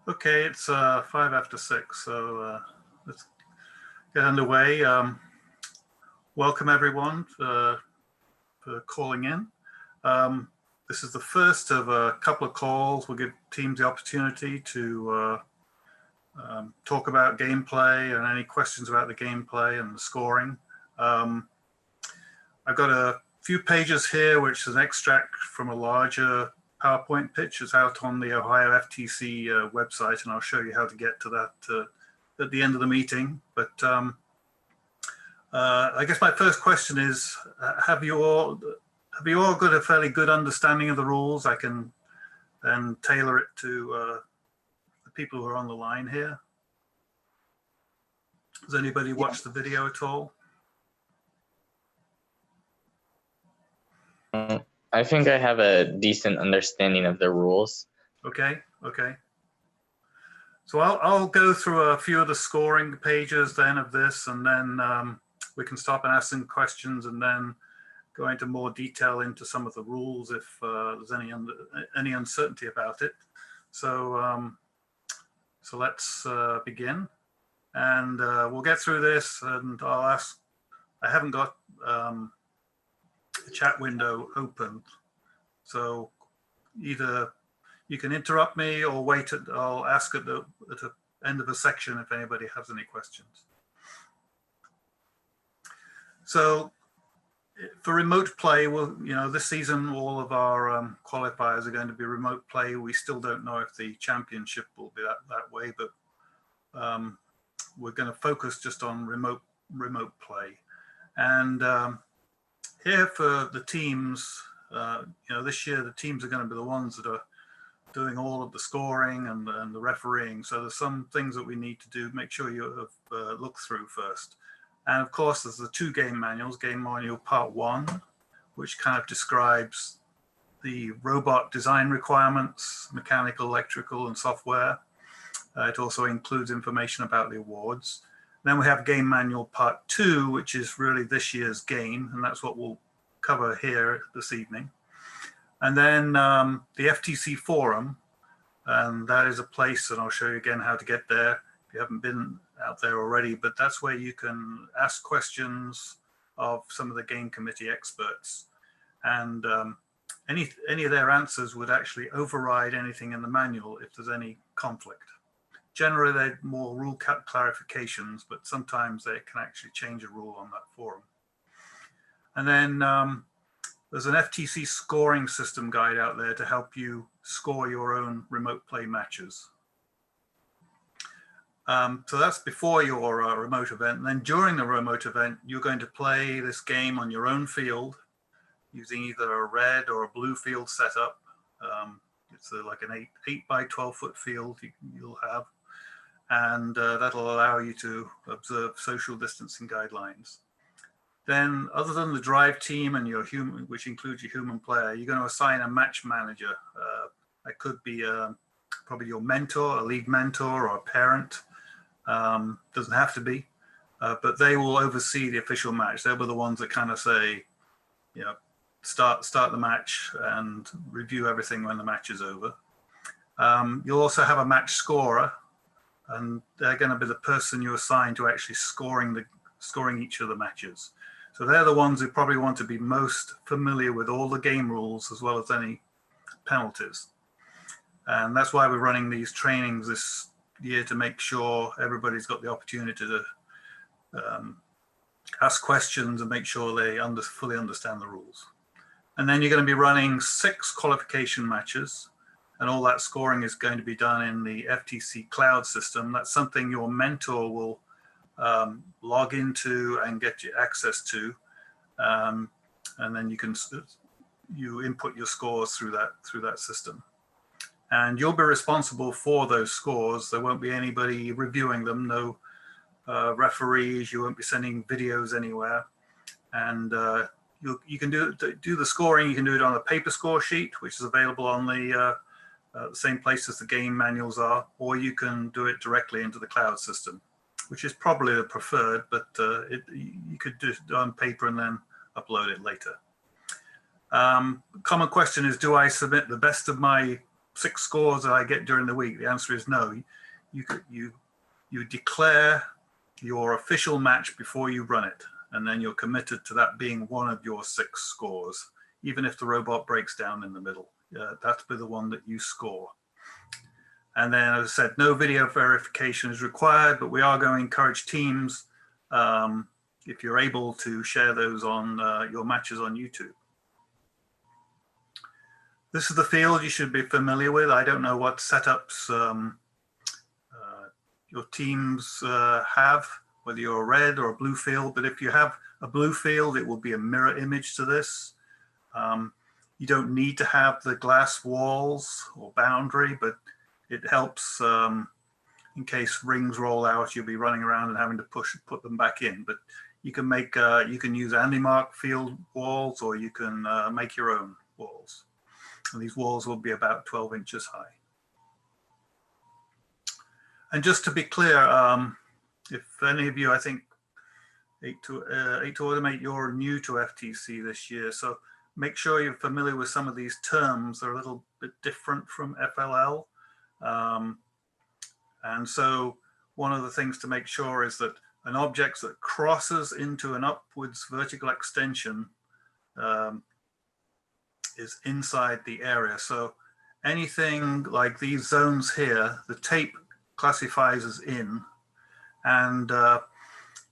Okay, it's 5 after 6, so let's get underway. Welcome everyone for calling in. This is the first of a couple of calls. We'll give teams the opportunity to talk about gameplay and any questions about the gameplay and the scoring. I've got a few pages here, which is an extract from a larger PowerPoint pitch. It's out on the Ohio FTC website, and I'll show you how to get to that at the end of the meeting. But I guess my first question is, have you all got a fairly good understanding of the rules? I can then tailor it to the people who are on the line here. Has anybody watched the video at all? I think I have a decent understanding of the rules. Okay. So I'll go through a few of the scoring pages then of this, and then we can stop and ask some questions, and then go into more detail into some of the rules if there's any uncertainty about it. So so let's begin, and we'll get through this, and I'll ask. I haven't got the chat window open, so either you can interrupt me or wait. I'll ask at the end of the section if anybody has any questions. So for remote play, well, this season all of our qualifiers are going to be remote play. We still don't know if the championship will be that way, but we're going to focus just on remote play. And here for the teams, this year the teams are going to be the ones that are doing all of the scoring and the refereeing. So there's some things that we need to do. Make sure you have looked through first. And of course, there's the two game manuals. Game manual part 1, which kind of describes the robot design requirements, mechanical, electrical, and software. It also includes information about the awards. Then we have game manual part 2, which is really this year's game, and that's what we'll cover here this evening. And then the FTC forum, and that is a place, and I'll show you again how to get there if you haven't been out there already, but that's where you can ask questions of some of the game committee experts. And any of their answers would actually override anything in the manual if there's any conflict. Generally, they're more rule clarifications, but sometimes they can actually change a rule on that forum. And then there's an FTC scoring system guide out there to help you score your own remote play matches. So that's before your remote event. And then during the remote event, you're going to play this game on your own field using either a red or a blue field setup. It's like an 8 by 12 foot field you'll have. And that'll allow you to observe social distancing guidelines. Then, other than the drive team and your human, which includes your human player, you're going to assign a match manager. That could be probably your mentor, a league mentor, or a parent. Doesn't have to be, but they will oversee the official match. They'll be the ones that kind of say, start the match and review everything when the match is over. You'll also have a match scorer, and they're going to be the person you assign to actually scoring each of the matches. So they're the ones who probably want to be most familiar with all the game rules as well as any penalties. And that's why we're running these trainings this year, to make sure everybody's got the opportunity to ask questions and make sure they fully understand the rules. And then you're going to be running 6 qualification matches. And all that scoring is going to be done in the FTC cloud system. That's something your mentor will log into and get you access to. And then you input your scores through that system. And you'll be responsible for those scores. There won't be anybody reviewing them, no referees. You won't be sending videos anywhere. And you can do the scoring. You can do it on a paper score sheet, which is available on the same place as the game manuals are, or you can do it directly into the cloud system, which is probably the preferred, but you could do it on paper and then upload it later. Common question is, do I submit the best of my 6 scores that I get during the week? The answer is no. You declare your official match before you run it, and then you're committed to that being one of your 6 scores, even if the robot breaks down in the middle. That's be the one that you score. And then, as I said, no video verification is required, but we are going to encourage teams, if you're able, to share those on your matches on YouTube. This is the field you should be familiar with. I don't know what setups your teams have, whether you're a red or a blue field, but if you have a blue field, it will be a mirror image to this. You don't need to have the glass walls or boundary, but it helps in case rings roll out, you'll be running around and having to put them back in. But you can make, you can use Andy Mark field walls, or you can make your own walls. And these walls will be about 12 inches high. And just to be clear, if any of you, I think 8 to Automate, you're new to FTC this year, so make sure you're familiar with some of these terms. They're a little bit different from FLL. And so one of the things to make sure is that an object that crosses into an upwards vertical extension is inside the area. So anything like these zones here, the tape classifies as in. And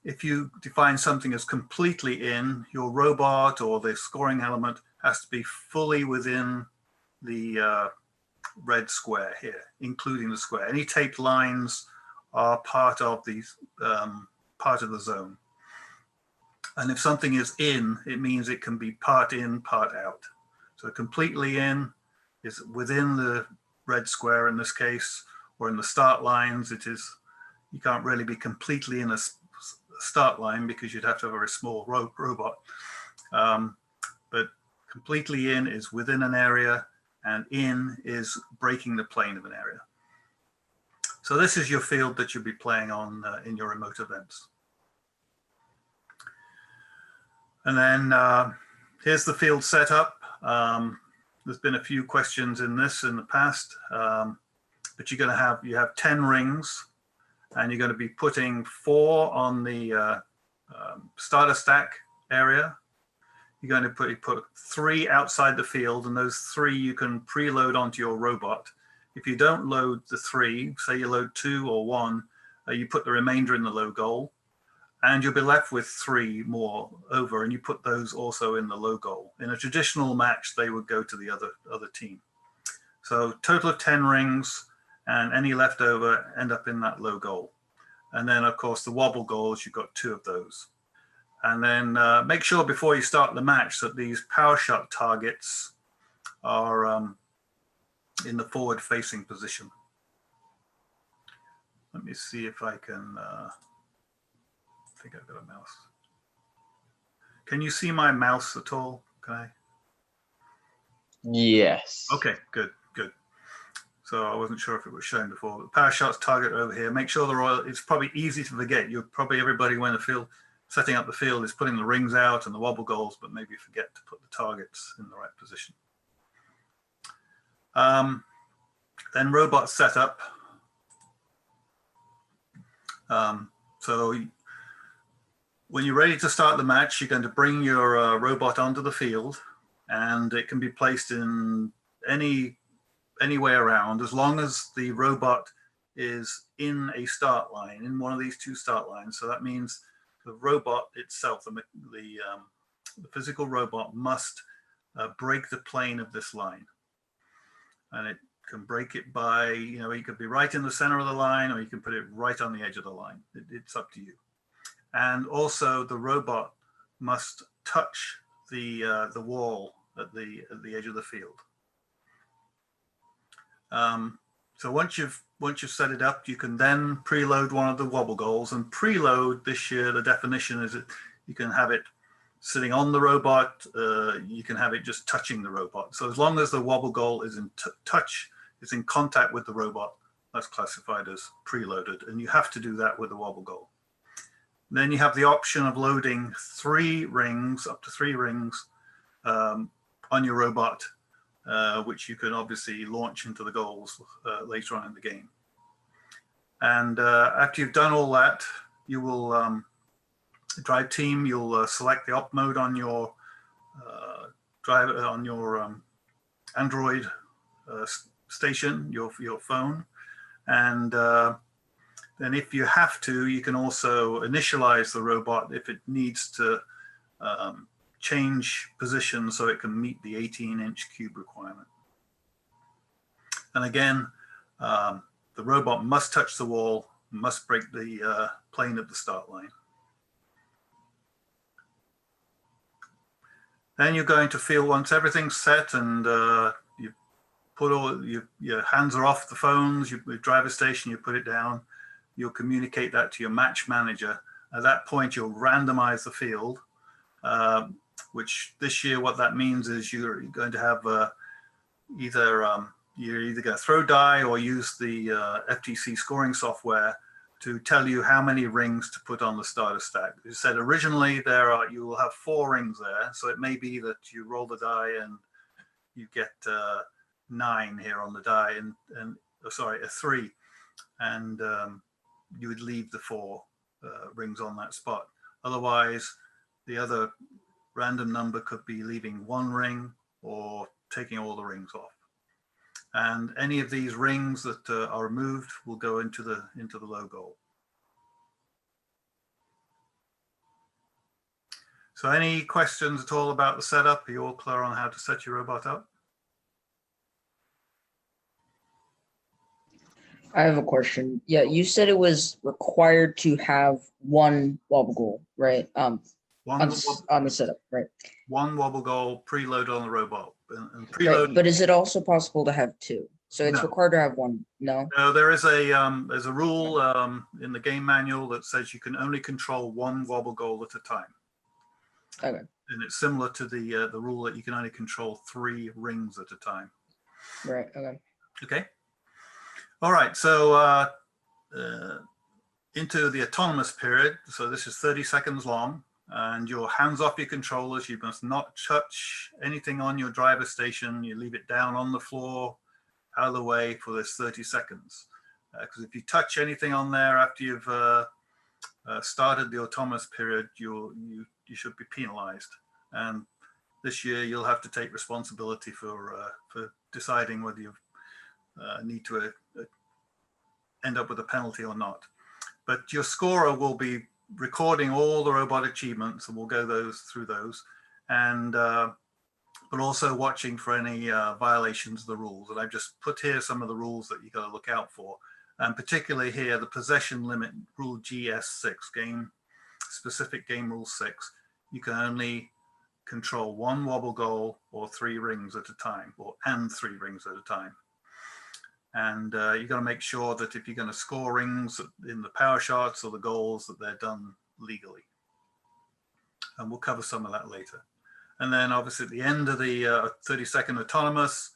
if you define something as completely in, your robot or the scoring element has to be fully within the red square here, including the square. Any taped lines are part of these part of the zone. And if something is in, it means it can be part in, part out. So completely in is within the red square in this case, or in the start lines, it is, you can't really be completely in a start line because you'd have to have a very small robot. But completely in is within an area, and in is breaking the plane of an area. So this is your field that you'll be playing on in your remote events. And then here's the field setup. There's been a few questions in this in the past, but you're going to have, you have 10 rings, and you're going to be putting 4 on the starter stack area. You're going to put 3 outside the field, and those 3 you can preload onto your robot. If you don't load the 3, say you load 2 or 1, you put the remainder in the low goal, and you'll be left with 3 more over, and you put those also in the low goal. In a traditional match, they would go to the other team. So total of 10 rings, and any left over end up in that low goal. And then, of course, the wobble goals, you've got 2 of those. And then make sure before you start the match that these power shot targets are in the forward-facing position. Let me see if I can, I think I've got a mouse. Can you see my mouse at all? Can I? Yes. Okay, good, good. So I wasn't sure if it was shown before. The power shots target over here. Make sure the royal, it's probably easy to forget. You're probably, everybody when the field, setting up the field is putting the rings out and the wobble goals, but maybe forget to put the targets in the right position. Then robot setup. So when you're ready to start the match, you're going to bring your robot onto the field, and it can be placed in any way around, as long as the robot is in a start line, in one of these 2 start lines. So that means the robot itself, the physical robot, must break the plane of this line. And it can break it by, you know, you could be right in the center of the line, or you can put it right on the edge of the line. It's up to you. And also the robot must touch the wall at the edge of the field. So once you've set it up, you can then preload one of the wobble goals. And preload this year, the definition is that you can have it sitting on the robot. You can have it just touching the robot. So as long as the wobble goal is in touch, is in contact with the robot, that's classified as preloaded. And you have to do that with the wobble goal. Then you have the option of loading 3 rings, up to 3 rings on your robot which you can obviously launch into the goals later on in the game. And after you've done all that, you will drive team. You'll select the op mode on your Android station, your phone, and then if you have to, you can also initialize the robot if it needs to change position so it can meet the 18-inch cube requirement. And again, the robot must touch the wall, must break the plane of the start line. Then you're going to feel, once everything's set and you put all your hands are off the phones, your driver station, you put it down, you'll communicate that to your match manager. At that point, you'll randomize the field, which this year, what that means is you're going to have you're either going to throw die or use the FTC scoring software to tell you how many rings to put on the starter stack. You said originally you will have 4 rings there, so it may be that you roll the die and you get 9 here on the die, and sorry, a 3, and you would leave the 4 rings on that spot. Otherwise, the other random number could be leaving 1 ring or taking all the rings off. And any of these rings that are removed will go into the low goal. So any questions at all about the setup? Are you all clear on how to set your robot up? I have a question. Yeah, you said it was required to have 1 wobble goal, right? On the setup, right? 1 wobble goal preloaded on the robot. And preloaded. Right, but is it also possible to have 2? So it's No. required to have 1. No. No, there's a rule in the game manual that says you can only control 1 wobble goal at a time. Okay. And it's similar to the rule that you can only control 3 rings at a time. Right. Okay. Okay. All right. So into the autonomous period. So this is 30 seconds long, and your hands off your controllers. You must not touch anything on your driver station. You leave it down on the floor, out of the way for this 30 seconds. Because if you touch anything on there after you've started the autonomous period, you should be penalized. And this year you'll have to take responsibility for deciding whether you need to end up with a penalty or not. But your scorer will be recording all the robot achievements, and we'll go through those, and but also watching for any violations of the rules. And I've just put here some of the rules that you got to look out for, and particularly here the possession limit rule GS6, specific game rule 6. You can only control 1 wobble goal or 3 rings at a time, and 3 rings at a time. And you've got to make sure that if you're going to score rings in the power shots or the goals, that they're done legally. And we'll cover some of that later. And then obviously at the end of the 30-second autonomous,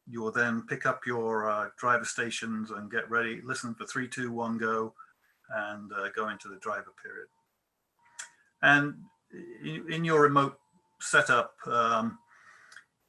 you will then pick up your driver stations and get ready, listen for 3, 2, 1, go, and go into the driver period. And in your remote setup,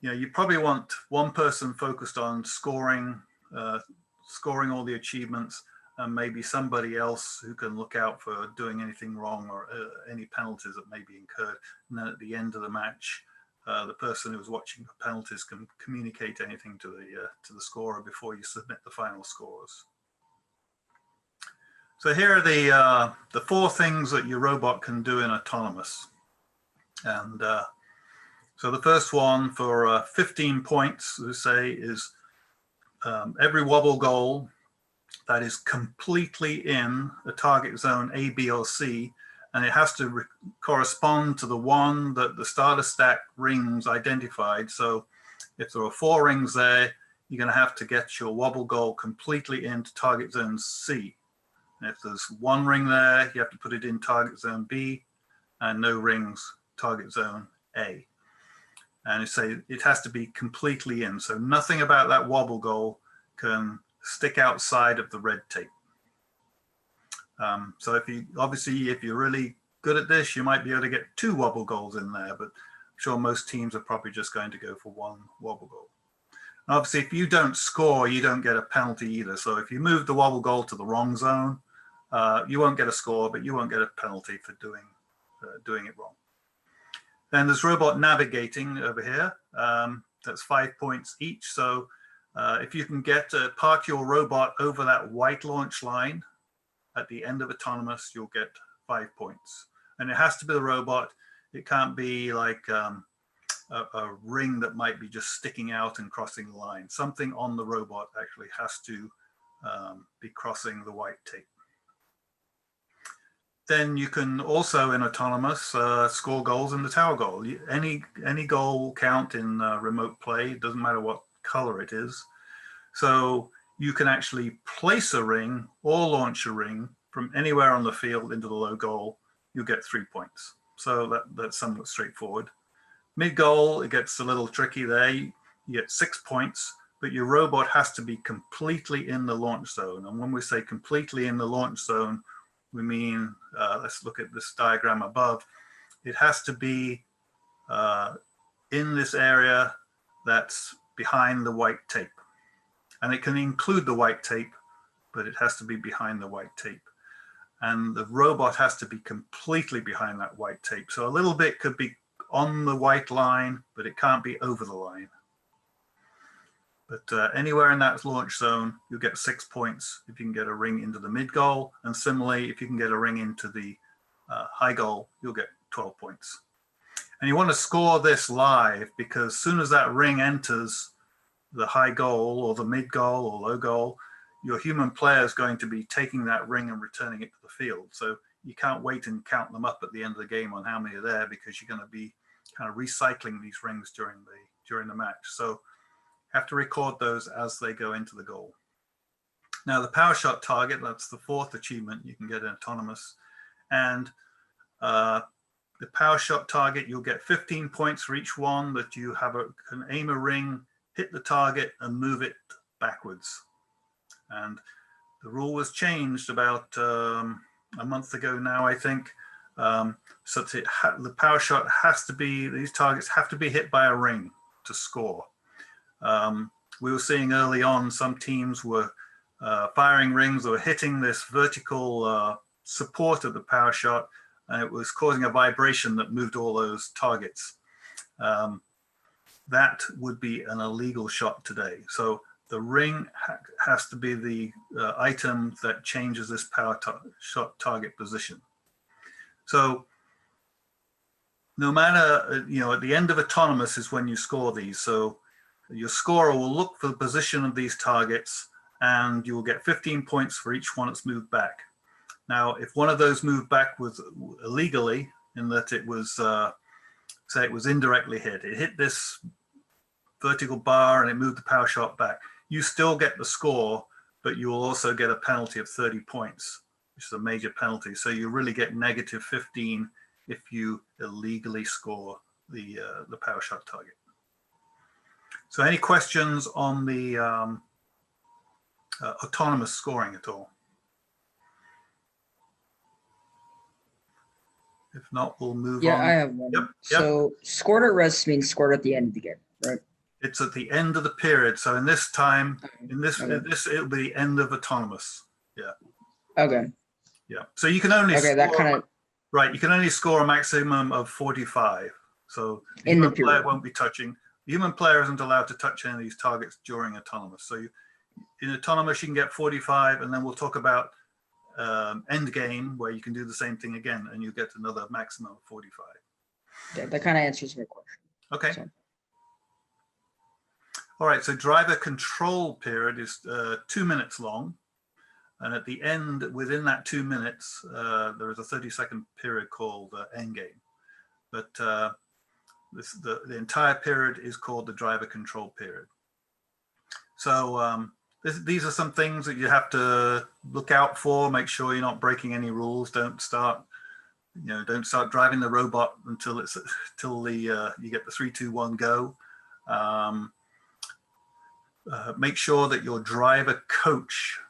you probably want 1 person focused on scoring all the achievements, and maybe somebody else who can look out for doing anything wrong or any penalties that may be incurred. And then at the end of the match, the person who's watching the penalties can communicate anything to the scorer before you submit the final scores. So here are the 4 things that your robot can do in autonomous. And so the first one for 15 points, we say, is every wobble goal that is completely in a target zone A, B, or C, and it has to correspond to the one that the starter stack rings identified. So if there are 4 rings there, you're going to have to get your wobble goal completely into target zone C. And if there's 1 ring there, you have to put it in target zone B, and no rings, target zone A. And it has to be completely in. So nothing about that wobble goal can stick outside of the red tape. So if you're really good at this, you might be able to get 2 wobble goals in there, but sure most teams are probably just going to go for one wobble goal. And obviously, if you don't score, you don't get a penalty either. So if you move the wobble goal to the wrong zone, you won't get a score, but you won't get a penalty for doing it wrong. Then there's robot navigating over here. That's 5 points each. So if you can park your robot over that white launch line at the end of autonomous, you'll get 5 points. And it has to be the robot. It can't be like a ring that might be just sticking out and crossing the line. Something on the robot actually has to be crossing the white tape. Then you can also, in autonomous, score goals in the tower goal. Any goal will count in remote play. It doesn't matter what color it is. So you can actually place a ring or launch a ring from anywhere on the field into the low goal. You get 3 points. So that's somewhat straightforward. Mid goal, it gets a little tricky there. You get 6 points, but your robot has to be completely in the launch zone. And when we say completely in the launch zone, we mean, let's look at this diagram above. It has to be in this area that's behind the white tape. And it can include the white tape, but it has to be behind the white tape. And the robot has to be completely behind that white tape. So a little bit could be on the white line, but it can't be over the line. But anywhere in that launch zone, you'll get 6 points if you can get a ring into the mid goal. And similarly, if you can get a ring into the high goal, you'll get 12 points. And you want to score this live, because as soon as that ring enters the high goal or the mid goal or low goal, your human player is going to be taking that ring and returning it to the field. So you can't wait and count them up at the end of the game on how many are there, because you're going to be kind of recycling these rings during the match. So have to record those as they go into the goal. Now the power shot target, that's the fourth achievement you can get in autonomous. And the power shot target, you'll get 15 points for each one that you can aim a ring, hit the target and move it backwards. And the rule was changed about a month ago now, I think. So the power shot has to be, these targets have to be hit by a ring to score. We were seeing early on some teams were firing rings or hitting this vertical support of the power shot, and it was causing a vibration that moved all those targets. That would be an illegal shot today. So the ring has to be the item that changes this power shot target position. So no matter, at the end of autonomous is when you score these. So your scorer will look for the position of these targets, and you will get 15 points for each one that's moved back. Now, if one of those moved back was illegally, in that it was, say it was indirectly hit, it hit this vertical bar and it moved the power shot back, you still get the score, but you will also get a penalty of 30 points, which is a major penalty. So you really get negative 15 if you illegally score the power shot target. So any questions on the autonomous scoring at all? If not, we'll move on. Yeah, I have one. Yep. So scored at rest means scored at the end of the game, right? It's at the end of the period. So in this time, it'll be the end of autonomous. Yeah. Okay. Yeah. So you can only score, that kind of right. You can only score a maximum of 45. So the in human the period player won't be touching. The human player isn't allowed to touch any of these targets during autonomous. So in autonomous, you can get 45, and then we'll talk about end game, where you can do the same thing again, and you get another maximum of 45. Yeah, that kind of answers my question. Okay. So. All right. So driver control period is 2 minutes long, and at the end, within that 2 minutes, there is a 30-second period called end game. But the entire period is called the driver control period. So these are some things that you have to look out for. Make sure you're not breaking any rules. Don't start driving the robot until you get the 3, 2, 1 go. Make sure that your driver coach.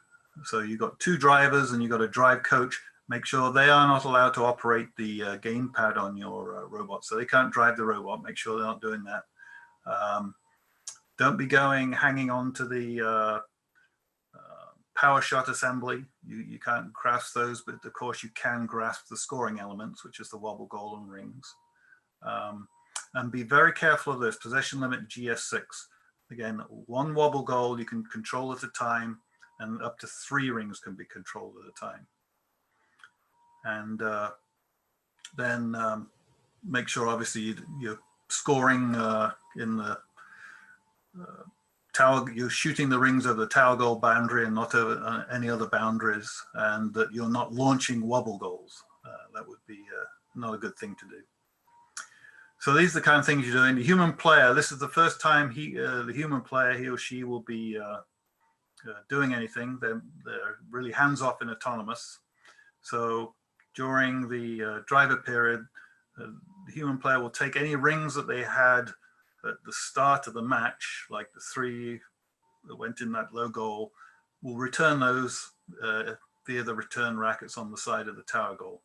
So you've got 2 drivers and you've got a drive coach. make sure they are not allowed to operate the gamepad on your robot. So they can't drive the robot. Make sure they're not doing that. Don't be hanging on to the power shot assembly. You can't grasp those, but of course you can grasp the scoring elements, which is the wobble goal and rings. And be very careful of this. Possession limit GS6. Again, one wobble goal you can control at a time, and up to 3 rings can be controlled at a time. And then make sure, obviously, you're scoring in the tower. You're shooting the rings over the tower goal boundary and not over any other boundaries, and that you're not launching wobble goals. That would be not a good thing to do. So these are the kind of things you're doing. The human player, this is the first time the human player, he or she, will be doing anything. They're really hands-off and autonomous. So during the driver period, the human player will take any rings that they had at the start of the match, like the 3 that went in that low goal, will return those via the return rackets on the side of the tower goal.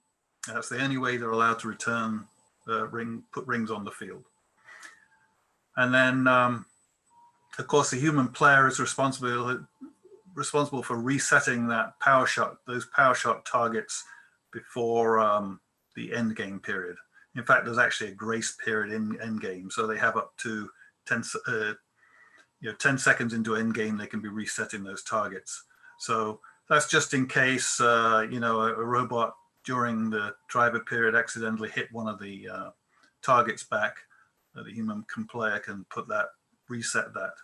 And that's the only way they're allowed to return put rings on the field. And then, of course, the human player is responsible for resetting that power shot, those power shot targets before the end game period. In fact, there's actually a grace period in end game, so they have up to 10 seconds into end game they can be resetting those targets. So that's just in case a robot during the driver period accidentally hit one of the targets back. The human player can reset that.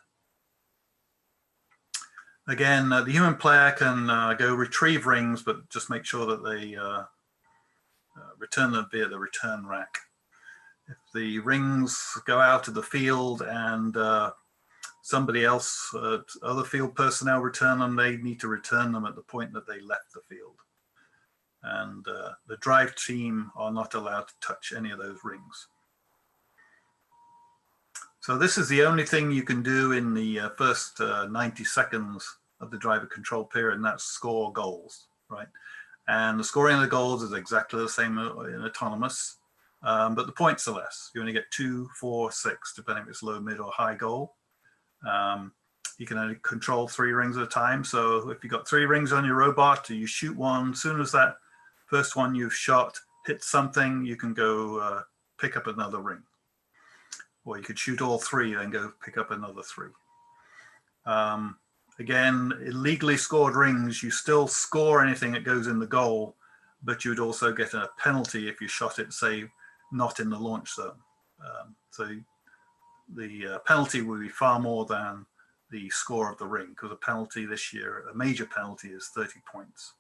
Again, the human player can go retrieve rings, but just make sure that they return them via the return rack. If the rings go out of the field and somebody else, other field personnel return them, they need to return them at the point that they left the field. And the drive team are not allowed to touch any of those rings. So this is the only thing you can do in the first 90 seconds of the driver control period, and that's score goals, right? And the scoring of the goals is exactly the same in autonomous, but the points are less. You only get 2, 4, 6, depending if it's low, mid, or high goal. You can only control 3 rings at a time. So if you've got 3 rings on your robot, you shoot one, as soon as that first one you've shot hits something, you can go pick up another ring. Or you could shoot all 3 and go pick up another 3. Again, illegally scored rings, you still score anything that goes in the goal, but you'd also get a penalty if you shot it, say, not in the launch zone. So the penalty will be far more than the score of the ring, because a penalty this year, a major penalty, is 30 points.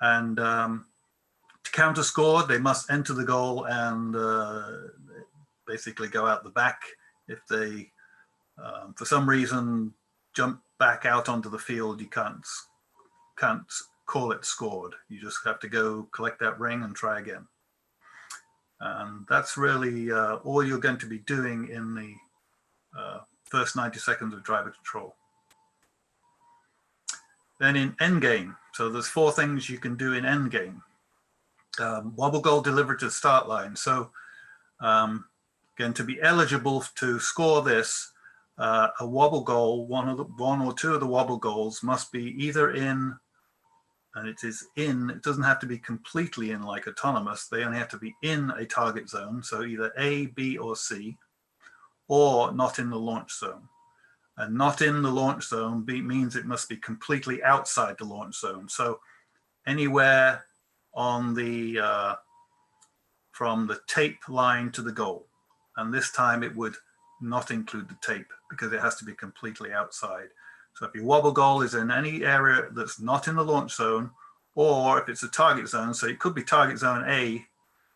And to counter score, they must enter the goal and basically go out the back. If they, for some reason, jump back out onto the field, you can't call it scored. You just have to go collect that ring and try again. And that's really all you're going to be doing in the first 90 seconds of driver control. Then in endgame, so there's 4 things you can do in endgame. Wobble goal delivered to the start line. So again, to be eligible to score this, a wobble goal, one or two of the wobble goals must be either in, and it doesn't have to be completely in like autonomous, they only have to be in a target zone, so either A, B, or C, or not in the launch zone. And not in the launch zone means it must be completely outside the launch zone. So anywhere on the, from the tape line to the goal. And this time it would not include the tape because it has to be completely outside. So if your wobble goal is in any area that's not in the launch zone, or if it's a target zone, so it could be target zone A,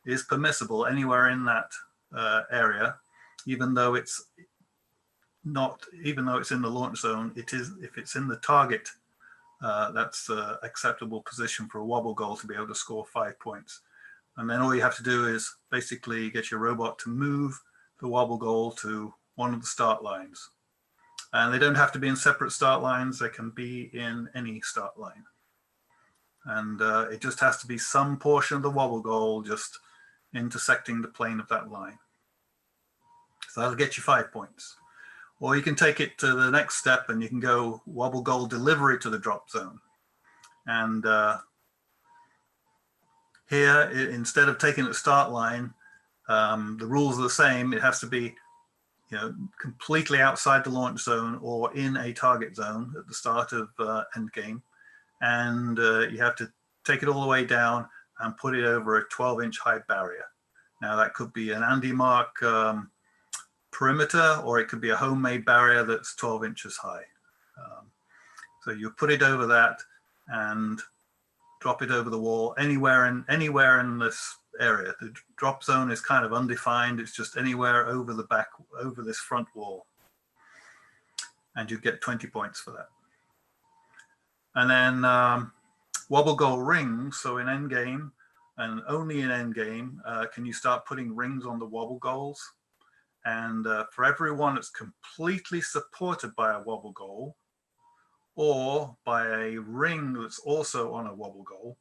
is permissible anywhere in that area, even though it's not, even though it's in the launch zone, it is, if it's in the target, that's the acceptable position for a wobble goal to be able to score 5 points. And then all you have to do is basically get your robot to move the wobble goal to one of the start lines. And they don't have to be in separate start lines, they can be in any start line. And it just has to be some portion of the wobble goal just intersecting the plane of that line. So that'll get you 5 points. Or you can take it to the next step and you can go wobble goal delivery to the drop zone. And here, instead of taking the start line, the rules are the same. It has to be, completely outside the launch zone or in a target zone at the start of end game. And you have to take it all the way down and put it over a 12-inch high barrier. Now that could be an Andy Mark perimeter, or it could be a homemade barrier that's 12 inches high. So you put it over that and drop it over the wall anywhere in this area. The drop zone is kind of undefined. It's just anywhere over the back, over this front wall. And you get 20 points for that. And then wobble goal rings. So in endgame, and only in endgame, can you start putting rings on the wobble goals. And for everyone that's completely supported by a wobble goal, or by a ring that's also on a wobble goal,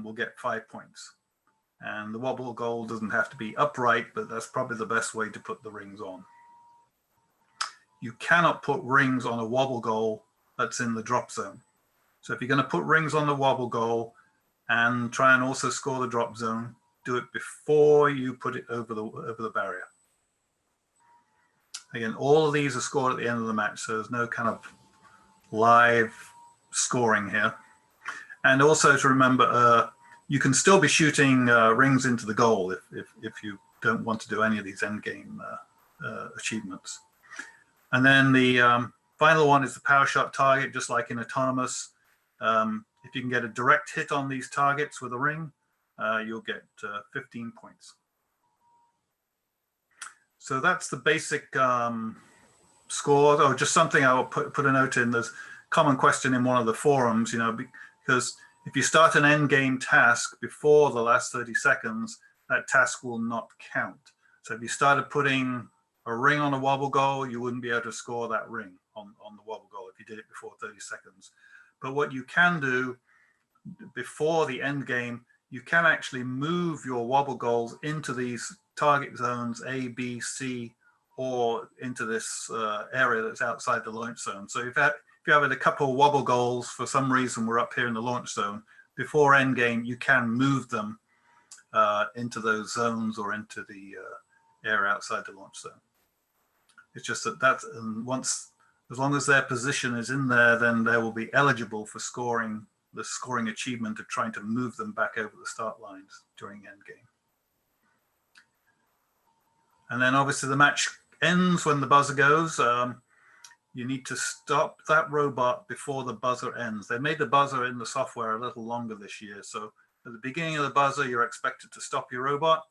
we'll get 5 points. And the wobble goal doesn't have to be upright, but that's probably the best way to put the rings on. You cannot put rings on a wobble goal that's in the drop zone. So if you're going to put rings on the wobble goal and try and also score the drop zone, do it before you put it over the barrier. Again, all of these are scored at the end of the match, so there's no kind of live scoring here. And also to remember, you can still be shooting rings into the goal if you don't want to do any of these end game achievements. And then the final one is the power shot target, just like in autonomous. If you can get a direct hit on these targets with a ring, you'll get 15 points. So that's the basic score. Oh, just something I will put a note in. There's a common question in one of the forums, because if you start an end game task before the last 30 seconds, that task will not count. So if you started putting a ring on a wobble goal, you wouldn't be able to score that ring on the wobble goal if you did it before 30 seconds. But what you can do before the end game, you can actually move your wobble goals into these target zones A, B, C, or into this area that's outside the launch zone. So if you have a couple of wobble goals, for some reason we're up here in the launch zone, before end game, you can move them into those zones or into the area outside the launch zone. It's just that as long as their position is in there, then they will be eligible for scoring the scoring achievement of trying to move them back over the start lines during end game. And then obviously the match ends when the buzzer goes. You need to stop that robot before the buzzer ends. They made the buzzer in the software a little longer this year. So at the beginning of the buzzer, you're expected to stop your robot.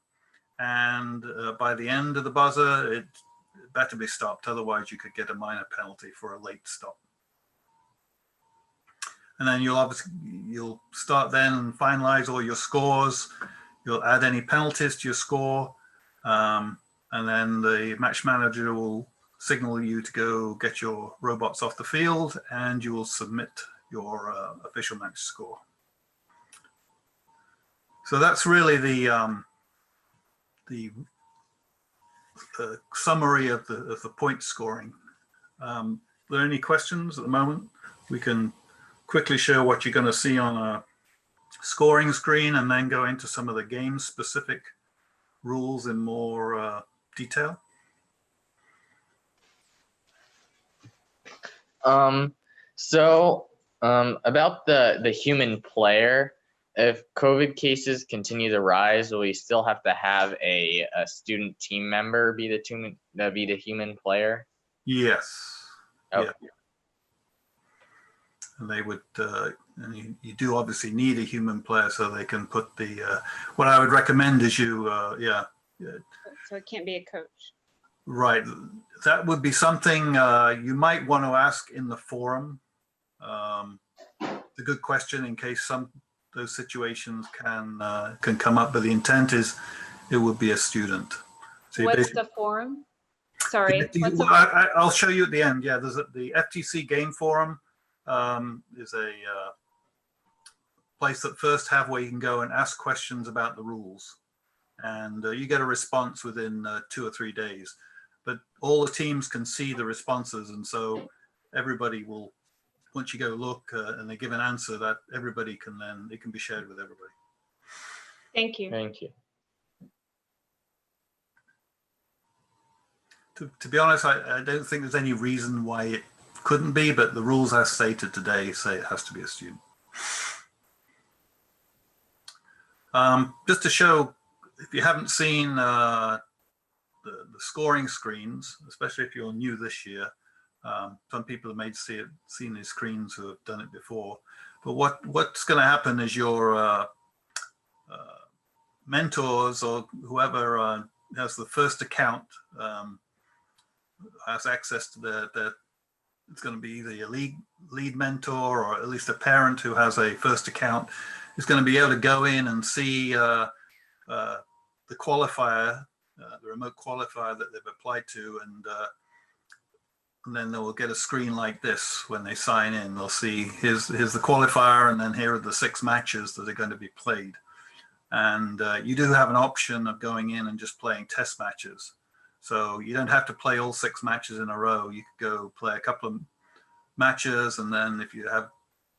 And by the end of the buzzer, it better be stopped. Otherwise, you could get a minor penalty for a late stop. And then you'll start then and finalize all your scores. You'll add any penalties to your score. And then the match manager will signal you to go get your robots off the field, and you will submit your official match score. So that's really the summary of the point scoring. Are there any questions at the moment? We can quickly show what you're going to see on a scoring screen, and then go into some of the game-specific rules in more detail. About the human player, if COVID cases continue to rise, will we still have to have a student team member be the human player? Yes. Oh. Yeah. And they would, and you do obviously need a human player so they can put the, what I would recommend is yeah. So it can't be a coach. Right. That would be something you might want to ask in the forum. It's a good question in case those situations can come up, but the intent is it would be a student. So what's the forum? Sorry. I'll show you at the end. Yeah, there's the FTC game forum is a place that first have where you can go and ask questions about the rules. And you get a response within 2 or 3 days. But all the teams can see the responses. And so everybody will, once you go look and they give an answer, that everybody can then, it can be shared with everybody. Thank you. Thank you. To be honest, I don't think there's any reason why it couldn't be, but the rules as stated today say it has to be a student. Just to show, if you haven't seen the scoring screens, especially if you're new this year, some people have seen these screens who have done it before. But what's going to happen is your mentors or whoever has the first account has access to their it's going to be either a lead mentor or at least a parent who has a first account is going to be able to go in and see the qualifier, the remote qualifier that they've applied to, and then they will get a screen like this when they sign in. They'll see here's the qualifier, and then here are the 6 matches that are going to be played. And you do have an option of going in and just playing test matches. So you don't have to play all 6 matches in a row. You could go play a couple of matches, and then if you have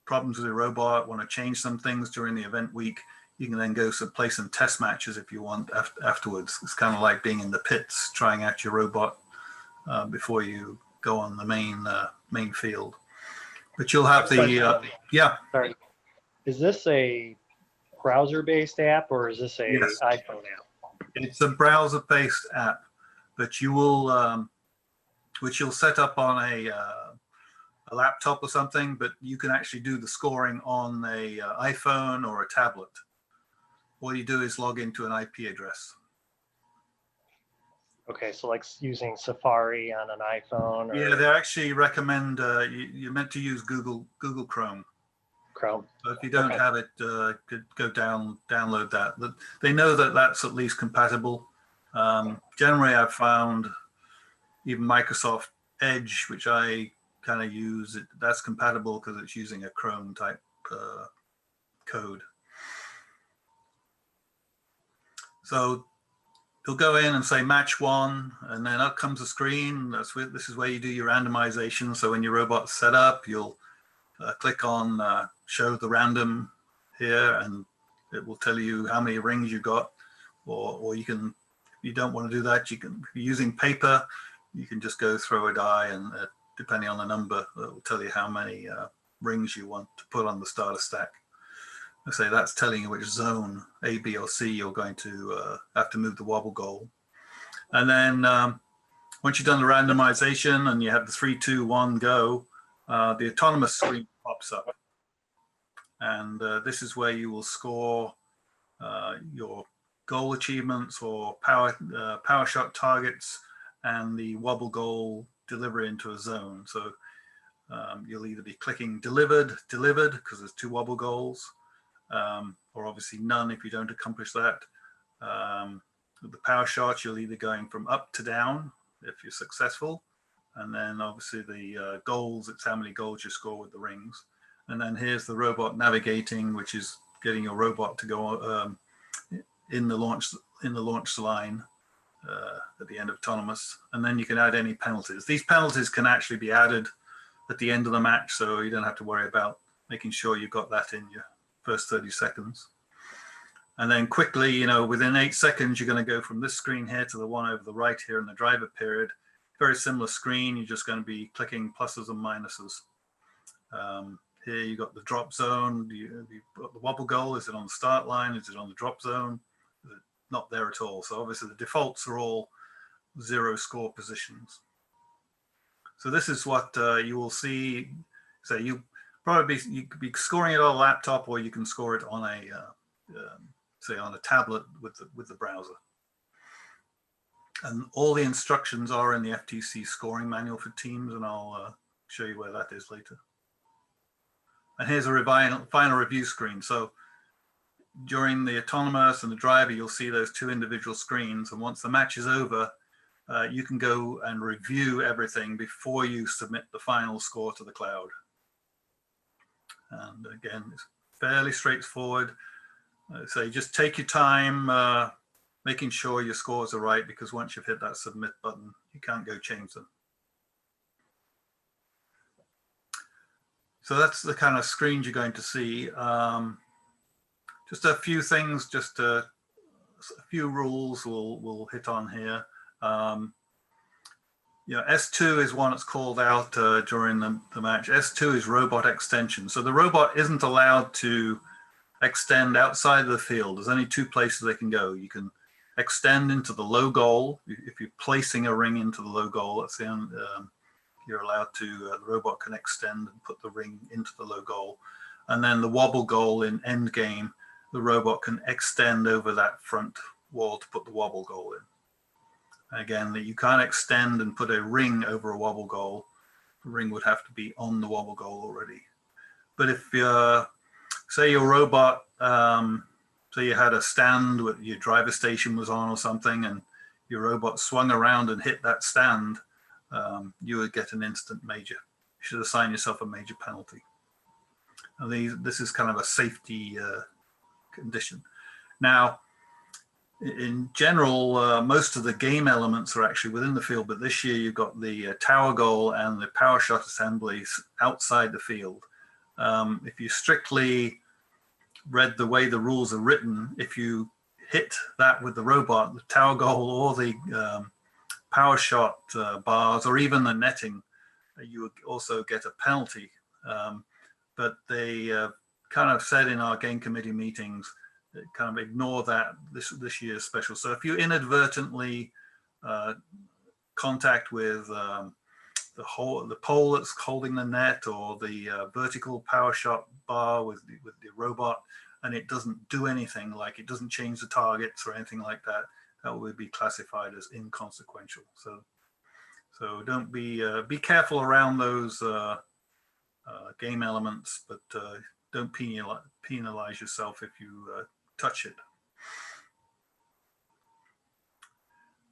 problems with your robot, want to change some things during the event week, you can then go play some test matches if you want afterwards. It's kind of like being in the pits, trying out your robot before you go on the main field. But you'll have the yeah. Sorry, is this a browser-based app or is this a Yes. iPhone app? It's a browser-based app, but you will, which you'll set up on a laptop or something, but you can actually do the scoring on a iPhone or a tablet. All you do is log into an IP address. Okay, so like using Safari on an iPhone or Yeah, they actually recommend you're meant to use Google Chrome. Chrome. So if you don't Okay. have it, could go download that. They know that that's at least compatible. Generally, I've found even Microsoft Edge, which I kind of use, that's compatible because it's using a Chrome type code. So you'll go in and say match 1, and then up comes a screen. This is where you do your randomization. So when your robot's set up, you'll click on show the random here, and it will tell you how many rings you got. Or you can, if you don't want to do that, you can, if you're using paper, you can just go throw a die, and depending on the number, it will tell you how many rings you want to put on the starter stack. I say that's telling you which zone, A, B, or C, you're going to have to move the wobble goal. And then once you've done the randomization and you have the 3, 2, 1 go, the autonomous screen pops up. And this is where you will score your goal achievements or power shot targets and the wobble goal delivery into a zone. So you'll either be clicking delivered, because there's 2 wobble goals, or obviously none if you don't accomplish that. With the power shots, you're either going from up to down if you're successful. And then obviously the goals, it's how many goals you score with the rings. And then here's the robot navigating, which is getting your robot to go in the launch line at the end of autonomous. And then you can add any penalties. These penalties can actually be added at the end of the match, so you don't have to worry about making sure you've got that in your first 30 seconds. And then quickly, within 8 seconds, you're going to go from this screen here to the one over the right here in the driver period. Very similar screen. You're just going to be clicking pluses and minuses. Here you got the drop zone. You've got the wobble goal. Is it on the start line? Is it on the drop zone? Is it not there at all? So obviously the defaults are all 0 score positions. So this is what you will see. So you could be scoring it on a laptop, or you can score it on a say on a tablet with the browser. And all the instructions are in the FTC scoring manual for teams, and I'll show you where that is later. And here's a final review screen. So during the autonomous and the driver, you'll see those 2 individual screens. And once the match is over, you can go and review everything before you submit the final score to the cloud. And again, fairly straightforward. So you just take your time, making sure your scores are right, because once you've hit that submit button, you can't go change them. So that's the kind of screens you're going to see. Just a few things, just a few rules we'll hit on here. You know, S2 is one that's called out during the match. S2 is robot extension. So the robot isn't allowed to extend outside of the field. There's only two places they can go. You can extend into the low goal. If you're placing a ring into the low goal, that's the only, you're allowed to, the robot can extend and put the ring into the low goal. And then the wobble goal in end game, the robot can extend over that front wall to put the wobble goal in. Again, you can't extend and put a ring over a wobble goal. The ring would have to be on the wobble goal already. But if you're, say your robot, so you had a stand with your driver station was on or something, and your robot swung around and hit that stand, you would get an instant major. You should assign yourself a major penalty. And this is kind of a safety condition. Now, in general, most of the game elements are actually within the field, but this year you've got the tower goal and the power shot assemblies outside the field. If you strictly read the way the rules are written, if you hit that with the robot, the tower goal or the power shot bars or even the netting, you would also get a penalty. But they kind of said in our game committee meetings, kind of ignore that this year's special. So if you inadvertently contact with the pole that's holding the net or the vertical power shot bar with the robot, and it doesn't do anything, like it doesn't change the targets or anything like that, that would be classified as inconsequential. So don't be careful around those game elements, but don't penalize yourself if you touch it.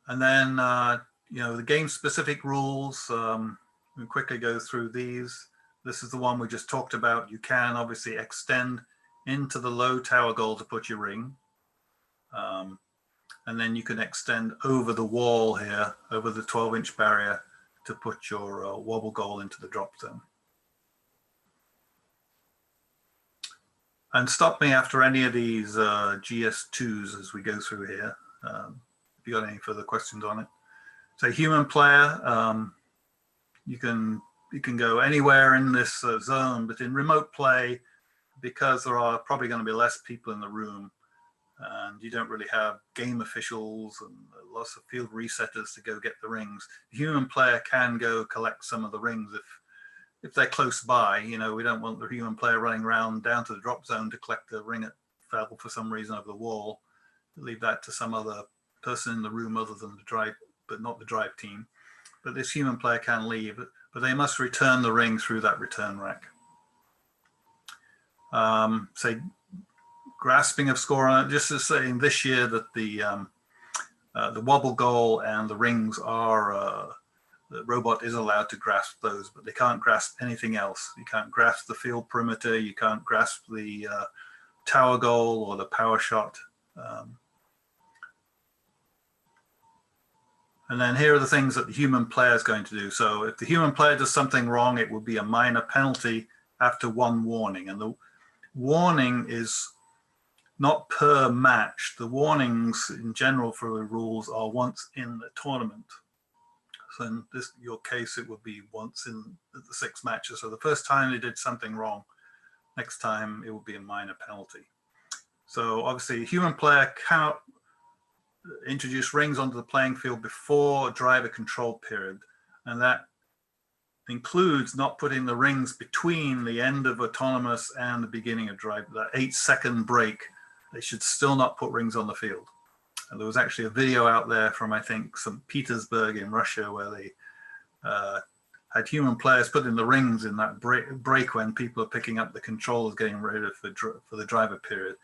And then, you know, the game specific rules, we'll quickly go through these. This is the one we just talked about. You can obviously extend into the low tower goal to put your ring. And then you can extend over the wall here, over the 12-inch barrier to put your wobble goal into the drop zone. And stop me after any of these GS2s as we go through here. If you got any further questions on it. So human player, you can go anywhere in this zone, but in remote play, because there are probably going to be less people in the room, and you don't really have game officials and lots of field resetters to go get the rings, the human player can go collect some of the rings if they're close by. You know, we don't want the human player running around down to the drop zone to collect the ring that fell for some reason over the wall. Leave that to some other person in the room other than the drive, but not the drive team. But this human player can leave, but they must return the ring through that return rack. Say grasping of score on it, just as saying this year that the wobble goal and the rings are, the robot is allowed to grasp those, but they can't grasp anything else. You can't grasp the field perimeter, you can't grasp the tower goal or the power shot. And then here are the things that the human player is going to do. So if the human player does something wrong, it will be a minor penalty after one warning. And the warning is not per match. The warnings in general for the rules are once in the tournament. So in your case, it would be once in the 6 matches. So the first time they did something wrong, next time it will be a minor penalty. So obviously a human player cannot introduce rings onto the playing field before a driver control period. And that includes not putting the rings between the end of autonomous and the beginning of drive, that 8-second break. They should still not put rings on the field. And there was actually a video out there from, I think, St. Petersburg in Russia, where they had human players put in the rings in that break when people are picking up the controllers, getting ready for the driver period.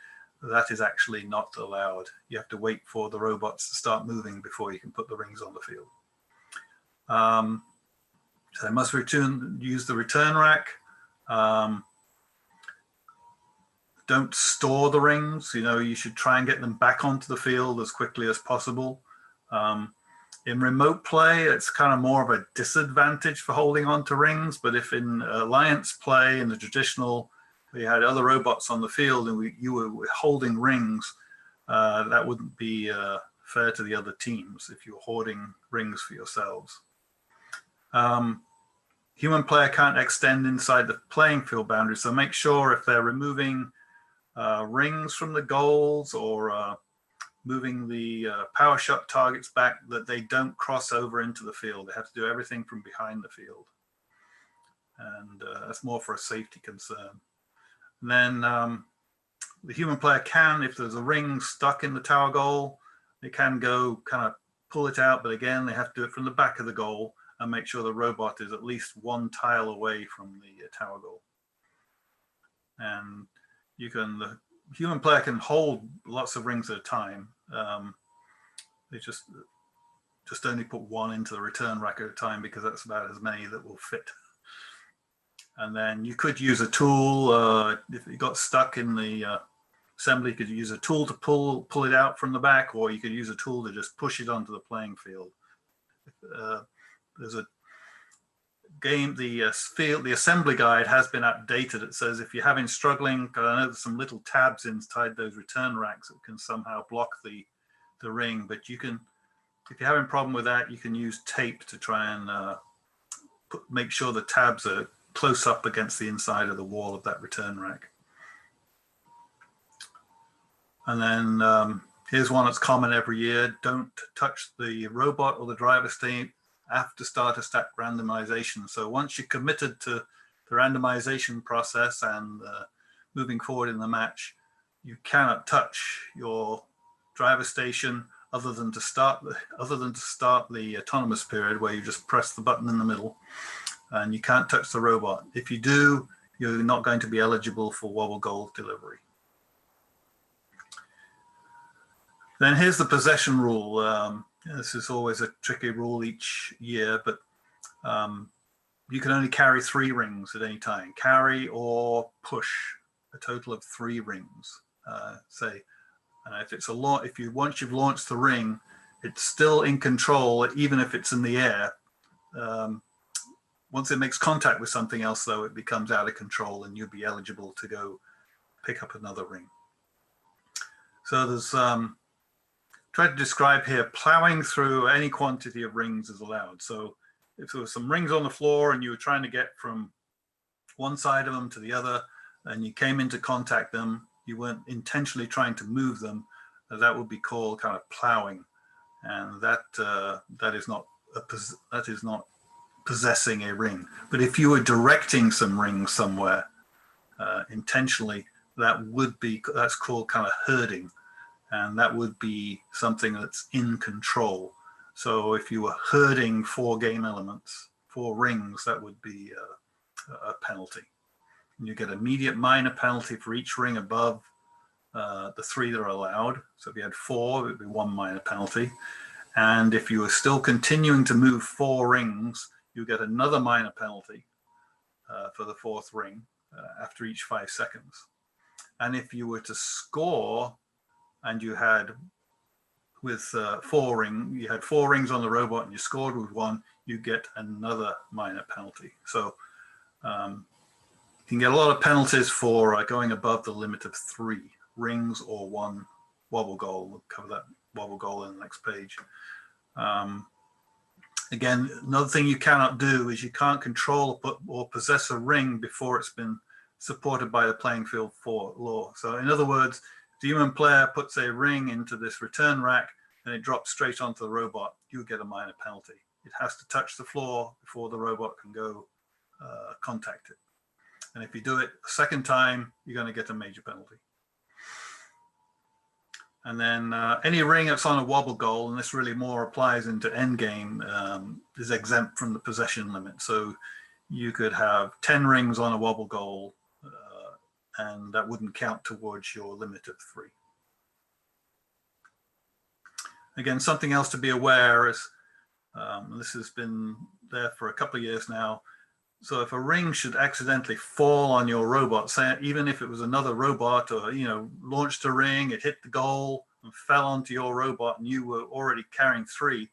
That is actually not allowed. You have to wait for the robots to start moving before you can put the rings on the field. So they must use the return rack. don't store the rings. You should try and get them back onto the field as quickly as possible. In remote play, it's kind of more of a disadvantage for holding on to rings. But if in alliance play, in the traditional, we had other robots on the field and you were holding rings, that wouldn't be fair to the other teams if you were hoarding rings for yourselves. Human player can't extend inside the playing field boundary, so make sure if they're removing rings from the goals or moving the power shot targets back, that they don't cross over into the field. They have to do everything from behind the field. And that's more for a safety concern. And then the human player can, if there's a ring stuck in the tower goal, they can go kind of pull it out, but again, they have to do it from the back of the goal and make sure the robot is at least one tile away from the tower goal. And the human player can hold lots of rings at a time. They just only put one into the return rack at a time because that's about as many that will fit. And then you could use a tool. If it got stuck in the assembly, you could use a tool to pull it out from the back, or you could use a tool to just push it onto the playing field. There's a game, the assembly guide has been updated. It says if you're having struggling, I know there's some little tabs inside those return racks that can somehow block the ring, but you can, if you're having a problem with that, you can use tape to try and make sure the tabs are close up against the inside of the wall of that return rack. And then here's one that's common every year. Don't touch the robot or the driver state after start a stack randomization. So once you're committed to the randomization process and moving forward in the match, you cannot touch your driver station other than to start the autonomous period, where you just press the button in the middle, and you can't touch the robot. If you do, you're not going to be eligible for wobble goal delivery. Then here's the possession rule. This is always a tricky rule each year, but you can only carry 3 rings at any time. Carry or push a total of 3 rings. If it's once you've launched the ring, it's still in control, even if it's in the air. Once it makes contact with something else, though, it becomes out of control, and you'll be eligible to go pick up another ring. So there's try to describe here, plowing through any quantity of rings is allowed. So if there were some rings on the floor and you were trying to get from one side of them to the other, and you came into contact them, you weren't intentionally trying to move them, that would be called kind of plowing. And that is not possessing a ring. But if you were directing some rings somewhere intentionally, that's called kind of herding. And that would be something that's in control. So if you were herding 4 game elements, 4 rings, that would be a penalty. And you get immediate minor penalty for each ring above the 3 that are allowed. So if you had 4, it would be 1 minor penalty. And if you were still continuing to move 4 rings, you get another minor penalty for the 4th ring after each 5 seconds. And if you were to score, and you had with 4 rings on the robot and you scored with 1, you get another minor penalty. So you can get a lot of penalties for going above the limit of 3 rings or 1 wobble goal. We'll cover that wobble goal in the next page. Again, another thing you cannot do is you can't control or possess a ring before it's been supported by the playing field for law. So in other words, the human player puts a ring into this return rack and it drops straight onto the robot, you get a minor penalty. It has to touch the floor before the robot can go contact it. And if you do it a second time, you're going to get a major penalty. And then any ring that's on a wobble goal, and this really more applies into endgame, is exempt from the possession limit. So you could have 10 rings on a wobble goal, and that wouldn't count towards your limit of 3. Again, something else to be aware is, this has been there for a couple of years now, So if a ring should accidentally fall on your robot, say even if it was another robot, or launched a ring, it hit the goal and fell onto your robot, and you were already carrying 3,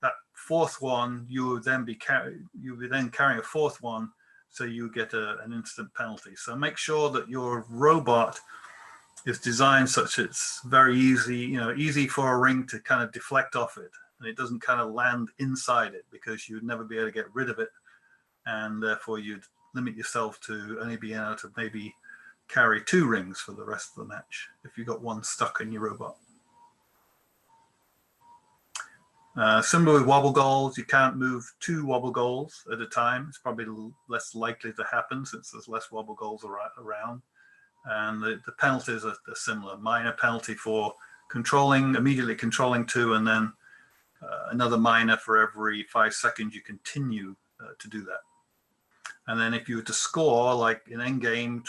that fourth one you would then carrying a fourth one, so you get an instant penalty. So make sure that your robot is designed such it's very easy for a ring to kind of deflect off it, and it doesn't kind of land inside it, because you'd never be able to get rid of it, and therefore you'd limit yourself to only being able to maybe carry 2 rings for the rest of the match if you got one stuck in your robot. Similar with wobble goals, you can't move 2 wobble goals at a time. It's probably less likely to happen since there's less wobble goals around. And the penalties are similar. Minor penalty for immediately controlling 2, and then another minor for every 5 seconds you continue to do that. And then if you were to score, like in endgame,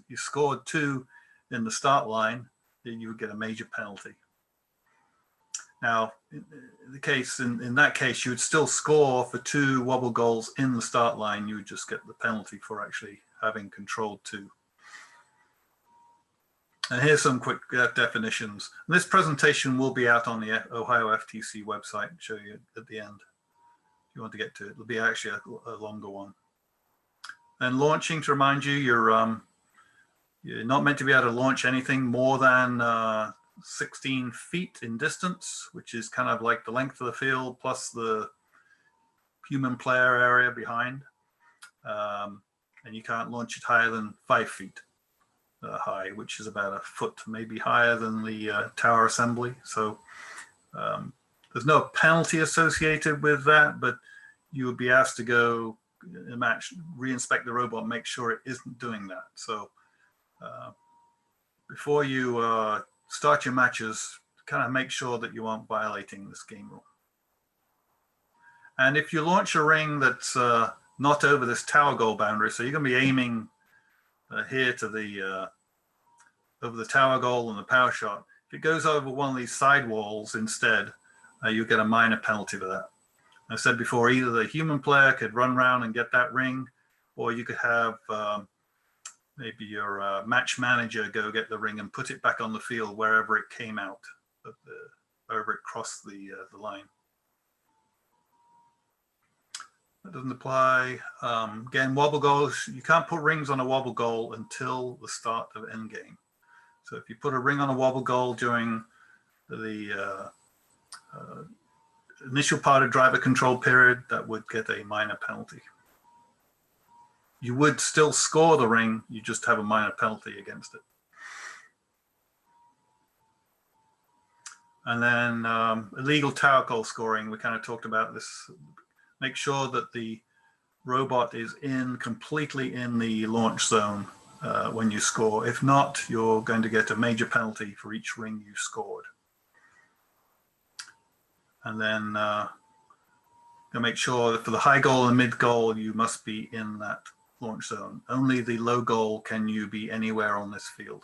you scored 2 in the start line, then you would get a major penalty. Now, in that case, you would still score for 2 wobble goals in the start line. You would just get the penalty for actually having controlled 2. And here's some quick definitions. And this presentation will be out on the Ohio FTC website. I'll show you at the end if you want to get to it. It'll be actually a longer one. And launching, to remind you, you're not meant to be able to launch anything more than 16 feet in distance, which is kind of like the length of the field plus the human player area behind. And you can't launch it higher than 5 feet high, which is about a foot, maybe higher than the tower assembly. So there's no penalty associated with that, but you would be asked to go in a match, re-inspect the robot, make sure it isn't doing that. So before you start your matches, kind of make sure that you aren't violating this game rule. And if you launch a ring that's not over this tower goal boundary, so you're going to be aiming here to the over the tower goal and the power shot. If it goes over one of these side walls instead, you get a minor penalty for that. I said before, either the human player could run around and get that ring, or you could have maybe your match manager go get the ring and put it back on the field wherever it came out, wherever it crossed the line. That doesn't apply. Again, wobble goals, you can't put rings on a wobble goal until the start of endgame. So if you put a ring on a wobble goal during the initial part of driver control period, that would get a minor penalty. You would still score the ring, you just have a minor penalty against it. And then illegal tower goal scoring, we kind of talked about this. Make sure that the robot is completely in the launch zone when you score. If not, you're going to get a major penalty for each ring you scored. And then make sure that for the high goal and mid goal, you must be in that launch zone. Only the low goal can you be anywhere on this field.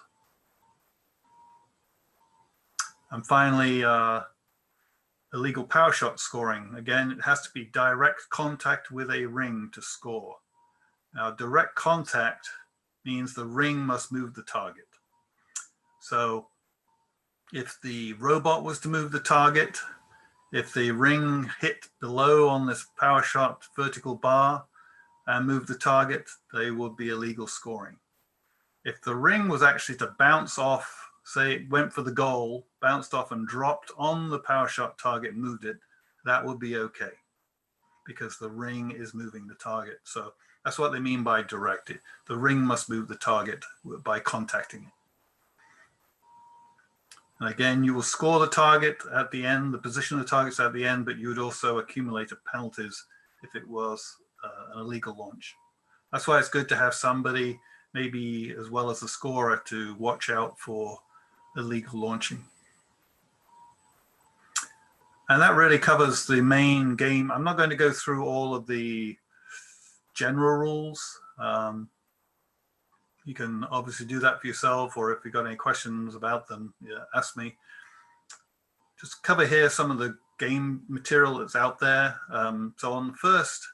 And finally, illegal power shot scoring. Again, it has to be direct contact with a ring to score. Now, direct contact means the ring must move the target. So if the robot was to move the target, if the ring hit below on this power shot vertical bar and move the target, they would be illegal scoring. If the ring was actually to bounce off, say it went for the goal, bounced off and dropped on the power shot target, moved it, that would be okay because the ring is moving the target. So that's what they mean by direct. The ring must move the target by contacting it. And again, you will score the target at the end, the position of the target's at the end, but you would also accumulate penalties if it was an illegal launch. That's why it's good to have somebody, maybe as well as the scorer, to watch out for illegal launching. And that really covers the main game. I'm not going to go through all of the general rules. You can obviously do that for yourself, or if you've got any questions about them, ask me. Just cover here some of the game material that's out there. So on the first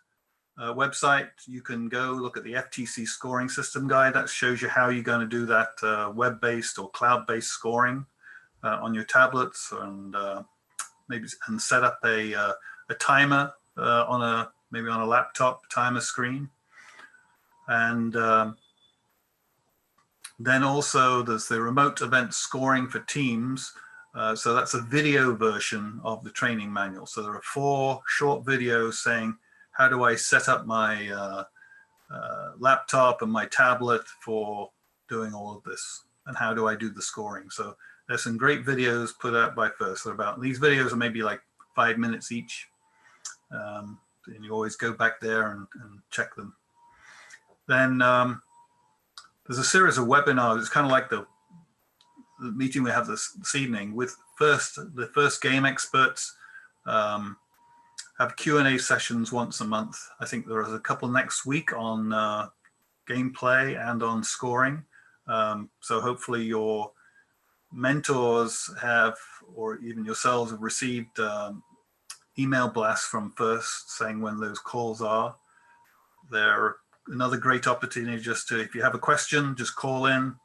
website, you can go look at the FTC scoring system guide. That shows you how you're going to do that web-based or cloud-based scoring on your tablets, and maybe set up a timer maybe on a laptop timer screen. And then also there's the remote event scoring for teams. So that's a video version of the training manual. So there are 4 short videos saying, how do I set up my laptop and my tablet for doing all of this? And how do I do the scoring? So there's some great videos put out by FIRST. These videos are maybe like 5 minutes each. And you always go back there and check them. Then there's a series of webinars. It's kind of like the meeting we have this evening with the FIRST game experts. Have Q&A sessions once a month. I think there is a couple next week on gameplay and on scoring. So hopefully your mentors have, or even yourselves have received email blasts from FIRST saying when those calls are. They're another great opportunity just to, if you have a question, just call in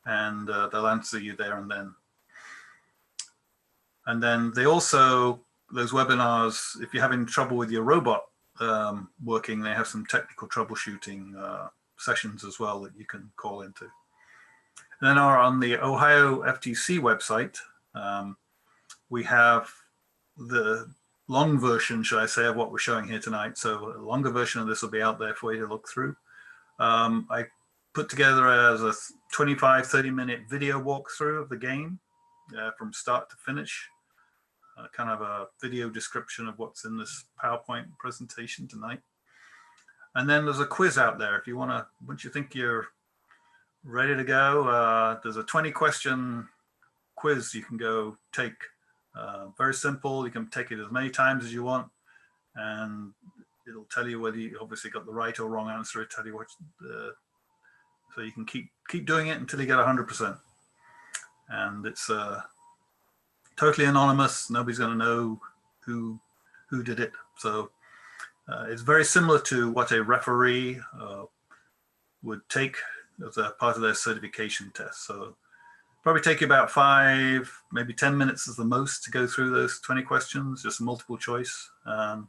and they'll answer you there and then. And then they also, those webinars, if you're having trouble with your robot working, they have some technical troubleshooting sessions as well that you can call into. And then on the Ohio FTC website, we have the long version, should I say, of what we're showing here tonight. So a longer version of this will be out there for you to look through. I put together as a 25, 30-minute video walkthrough of the game from start to finish. Kind of a video description of what's in this PowerPoint presentation tonight. And then there's a quiz out there. If you want to, once you think you're ready to go, there's a 20-question quiz you can go take. Very simple. You can take it as many times as you want, and it'll tell you whether you obviously got the right or wrong answer. It'll tell you what, so you can keep doing it until you get 100%. And it's totally anonymous. Nobody's going to know who did it. So it's very similar to what a referee would take as a part of their certification test. So probably take you about 5, maybe 10 minutes is the most to go through those 20 questions, just multiple choice. So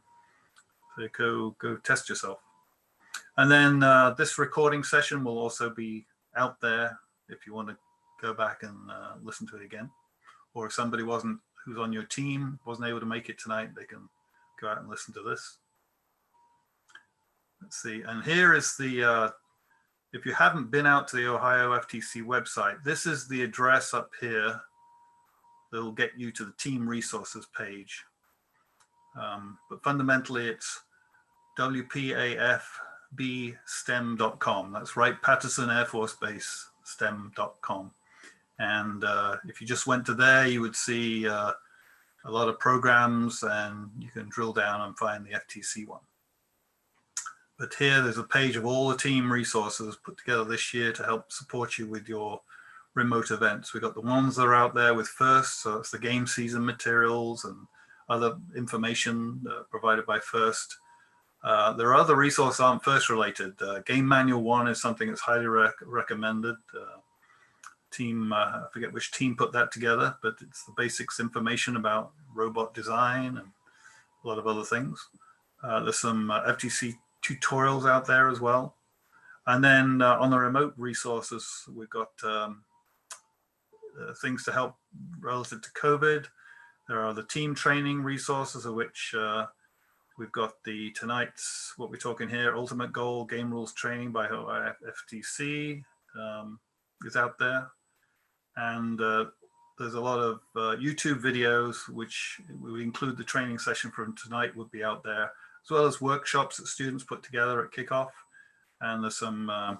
go test yourself. And then this recording session will also be out there if you want to go back and listen to it again. Or if somebody who's on your team wasn't able to make it tonight, they can go out and listen to this. Let's see, and here is the, if you haven't been out to the Ohio FTC website, this is the address up here that will get you to the team resources page. But fundamentally it's WPAFBSTEM.com. That's Wright-Patterson Air Force Base STEM.com. And if you just went to there, you would see a lot of programs, and you can drill down and find the FTC one. But here there's a page of all the team resources put together this year to help support you with your remote events. We've got the ones that are out there with FIRST, so it's the game season materials and other information provided by FIRST. There are other resources that aren't FIRST related. Game Manual 1 is something that's highly recommended. Team, I forget which team put that together, but it's the basics information about robot design and a lot of other things. There's some FTC tutorials out there as well. And then on the remote resources, we've got things to help relative to COVID. There are the team training resources, of which we've got tonight's, what we're talking here, Ultimate Goal Game Rules Training by FTC is out there. And there's a lot of YouTube videos, which we include the training session from tonight would be out there, as well as workshops that students put together at kickoff. And there's some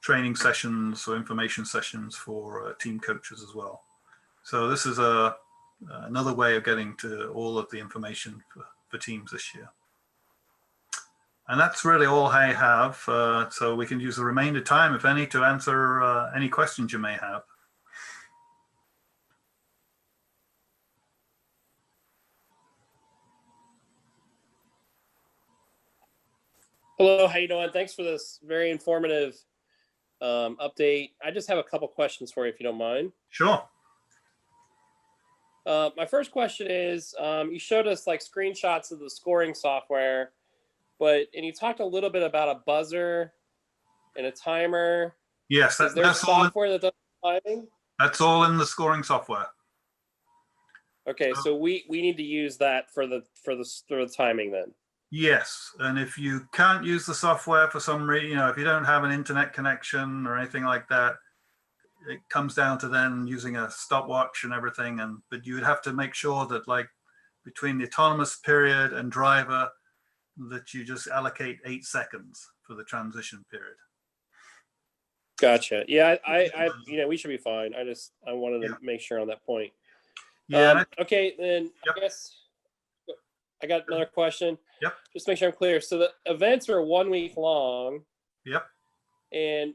training sessions or information sessions for team coaches as well. So this is another way of getting to all of the information for teams this year. And that's really all I have. So we can use the remainder time, if any, to answer any questions you may have. Hello, how you doing? Thanks for this very informative update. I just have a couple questions for you, if you don't mind. Sure. My first question is, you showed us like screenshots of the scoring software, and you talked a little bit about a buzzer and a timer. Yes, Is there software that does timing? That's all in the scoring software. Okay, so we need to use that for the timing then. Yes, and if you can't use the software for some reason, if you don't have an internet connection or anything like that, it comes down to then using a stopwatch and everything. But you would have to make sure that, like, between the autonomous period and driver, that you just allocate 8 seconds for the transition period. Gotcha. Yeah, I we should be fine. I wanted to make sure on that point. Yeah. Okay, then Yep. I guess I got another question. Yep. Just make sure I'm clear. So the events are 1 week long. Yep. And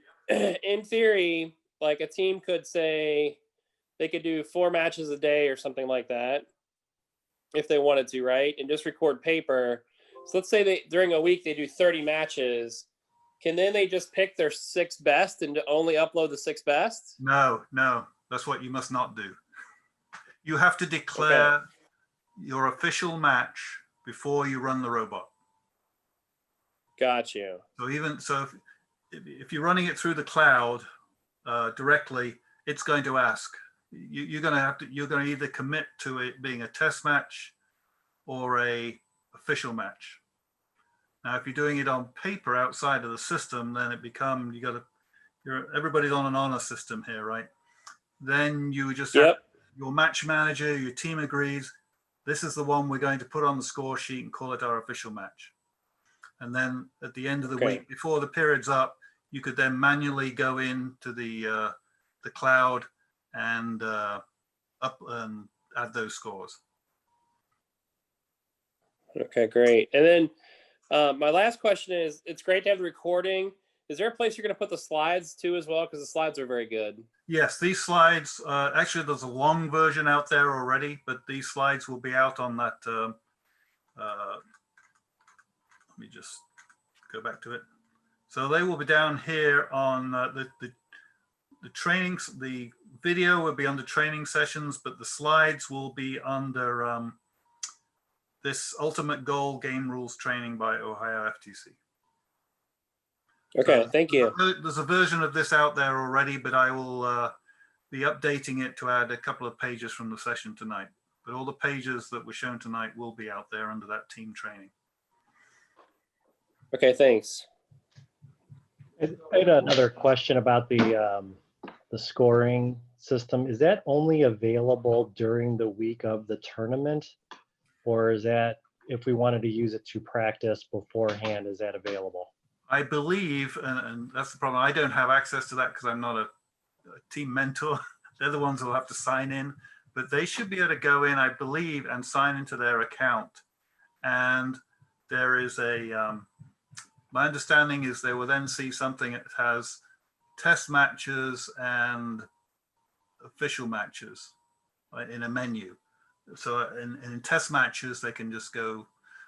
in theory, like a team could say they could do 4 matches a day or something like that if they wanted to, right? And just record paper. So let's say during a week they do 30 matches. Can then they just pick their 6 best and only upload the 6 best? No, that's what you must not do. You have to declare your official match before you run the robot. Got you. So if you're running it through the cloud directly, it's going to ask. You're going to either commit to it being a test match or a official match. Now, if you're doing it on paper outside of the system, then it becomes everybody's on an honor system here, right? Then you just have your match manager, your team agrees. This is the one we're going to put on the score sheet and call it our official match. And then at the end of the week, before the period's up, you could then manually go into the cloud and up and add those scores. Okay, great. And then my last question is, it's great to have the recording. Is there a place you're going to put the slides too as well? Because the slides are very good. Yes, these slides, actually there's a long version out there already, but these slides will be out on that. Let me just go back to it. So they will be down here on the trainings. The video will be under training sessions, but the slides will be under this Ultimate Goal Game Rules Training by Ohio FTC. Okay, so thank you. There's a version of this out there already, but I will be updating it to add a couple of pages from the session tonight. But all the pages that were shown tonight will be out there under that team training. Okay, thanks. I had another question about the scoring system. Is that only available during the week of the tournament? Or is that, if we wanted to use it to practice beforehand, is that available? I believe, and that's the problem, I don't have access to that because I'm not a team mentor. They're the ones who will have to sign in, but they should be able to go in, I believe, and sign into their account. And there is my understanding is they will then see something that has test matches and official matches in a menu. So in test matches, they can just go,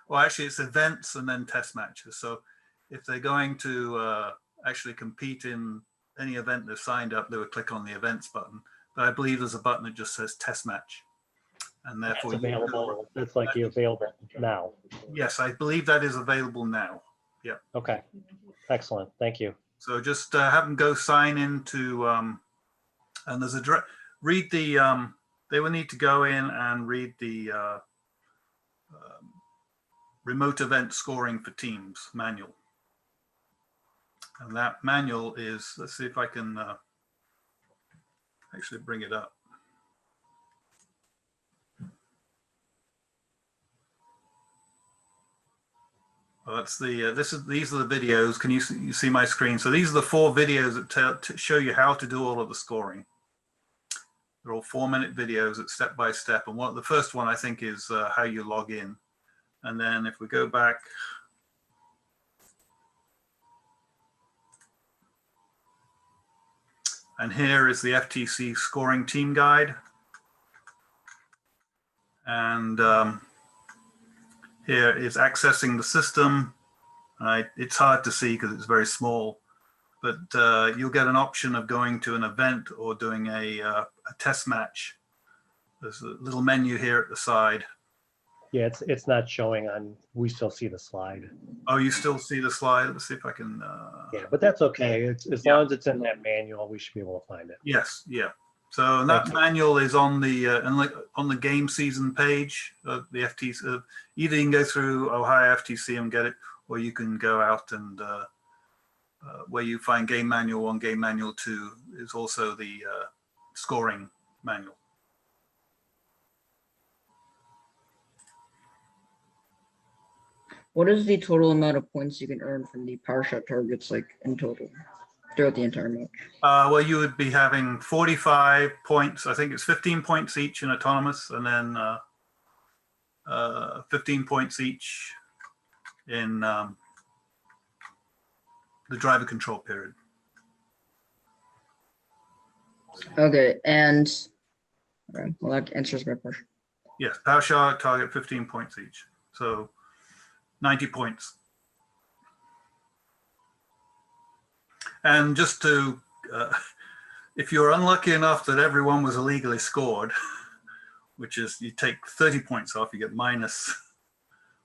well, actually it's events and then test matches. So if they're going to actually compete in any event they've signed up, they would click on the events button. But I believe there's a button that just says test match. And therefore it's available. It's like available now. Yes, I believe that is available now. Yeah. Okay. Excellent. Thank you. So just have them go sign into, and there's a read the, they will need to go in and read the remote event scoring for teams manual. And that manual is, let's see if I can actually bring it up. Well, that's the, these are the videos. Can you see my screen? So these are the 4 videos that show you how to do all of the scoring. They're all 4-minute videos that step by step. And the first one I think is how you log in. And then if we go back, and here is the FTC scoring team guide. And here is accessing the system. It's hard to see because it's very small, but you'll get an option of going to an event or doing a test match. There's a little menu here at the side. Yeah, it's not showing on, we still see the slide. Oh, you still see the slide? Let's see if I can. Yeah, but that's okay. It's as long as it's in that manual, we should be able to find it. Yes, yeah. So that manual is on the game season page of the FTC. Either you can go through Ohio FTC and get it, or you can go out and where you find game manual 1, game manual 2 is also the scoring manual. What is the total amount of points you can earn from the power shot targets, like in total throughout the entire match? Well, you would be having 45 points. I think it's 15 points each in autonomous, and then 15 points each in the driver control period. Okay, and okay, well, that answers my question. Yes, power shot target 15 points each. So 90 points. And just to, if you're unlucky enough that everyone was illegally scored, which is you take 30 points off, you get minus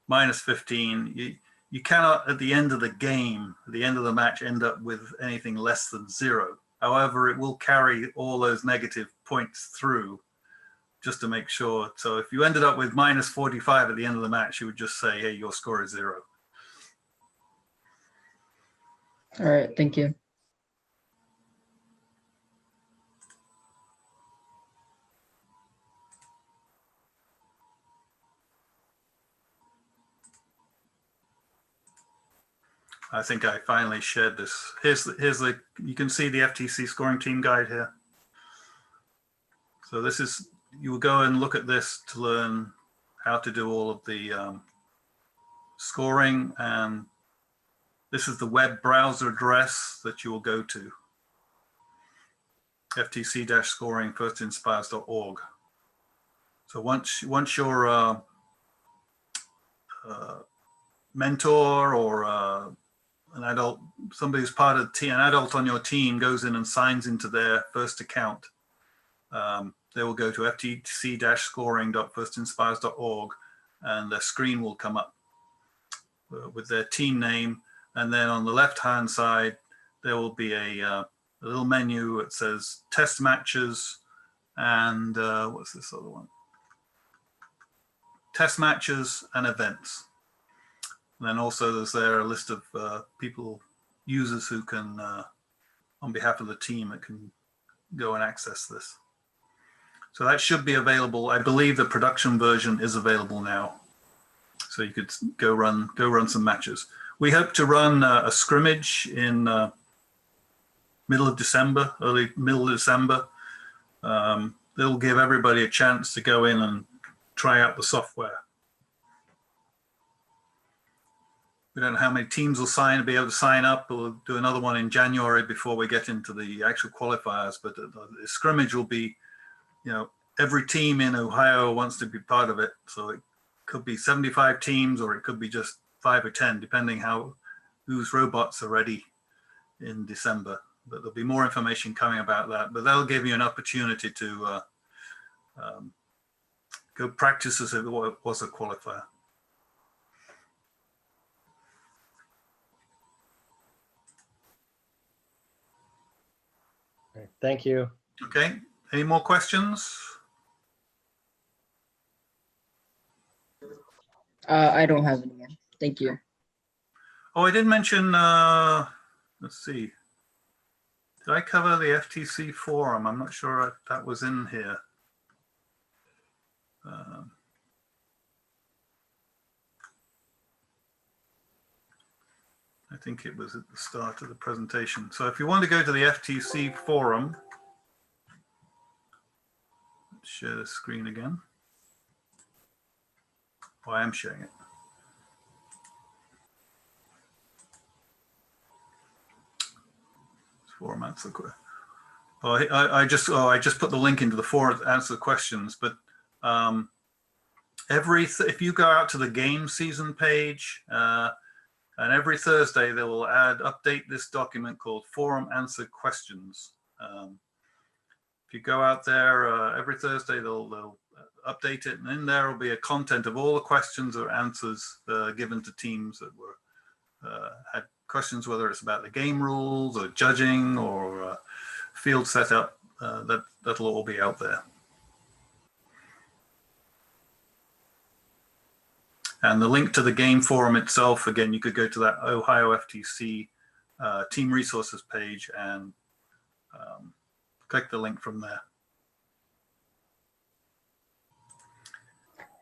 15. You cannot, at the end of the game, at the end of the match, end up with anything less than 0. However, it will carry all those negative points through just to make sure. So if you ended up with minus 45 at the end of the match, you would just say, hey, your score is 0. All right, thank you. I think I finally shared this. Here's the you can see the FTC scoring team guide here. So this is, you will go and look at this to learn how to do all of the scoring, and this is the web browser address that you will go to. FTC-scoring firstinspires.org. So once your mentor or an adult, somebody who's part of the team, an adult on your team goes in and signs into their first account, they will go to ftc-scoring.firstinspires.org, and their screen will come up with their team name. And then on the left-hand side, there will be a little menu that says test matches and what's this other one? Test matches and events. And then also there's there a list of users who can, on behalf of the team, that can go and access this. So that should be available. I believe the production version is available now. So you could go run some matches. We hope to run a scrimmage in middle of December, early middle of December. It'll give everybody a chance to go in and try out the software. We don't know how many teams will be able to sign up. We'll do another one in January before we get into the actual qualifiers. But the scrimmage will be, every team in Ohio wants to be part of it. So it could be 75 teams, or it could be just 5 or 10, depending whose robots are ready in December. But there'll be more information coming about that. But that'll give you an opportunity to go practice as if it was a qualifier. Thank you. Okay, any more questions? I don't have any more. Thank you. Oh, I did mention, let's see. Did I cover the FTC forum? I'm not sure if that was in here. I think it was at the start of the presentation. So if you want to go to the FTC forum, let's share the screen again. Oh, I am sharing it. Forum answer. Oh, I just put the link into the forum to answer the questions. But if you go out to the game season page, And every Thursday they will update this document called Forum Answer Questions. If you go out there every Thursday, they'll update it, and in there will be a content of all the questions or answers given to teams that were had questions, whether it's about the game rules or judging or field setup. That'll all be out there. And the link to the game forum itself, again, you could go to that Ohio FTC team resources page and click the link from there.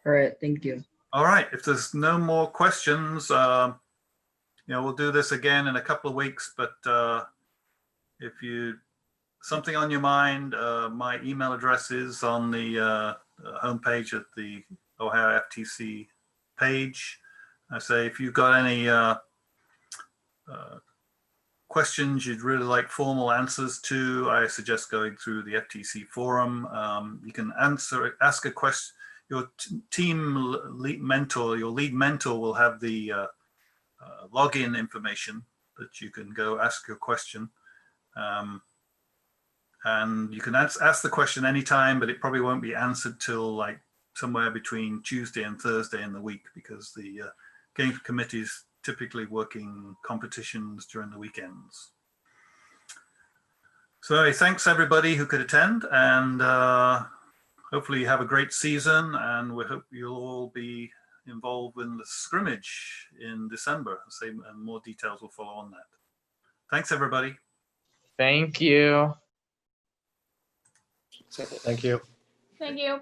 All right, thank you. All right, if there's no more questions, we'll do this again in a couple of weeks, but if something on your mind, my email address is on the homepage at the Ohio FTC page. I say if you've got any questions you'd really like formal answers to, I suggest going through the FTC forum. You can ask a question. Your team lead mentor, your lead mentor will have the login information that you can go ask your question. And you can ask the question anytime, but it probably won't be answered till like somewhere between Tuesday and Thursday in the week, because the game committee is typically working competitions during the weekends. So thanks everybody who could attend, and hopefully you have a great season, and we hope you'll all be involved in the scrimmage in December. And more details will follow on that. Thanks everybody. Thank you. Thank you. Thank you.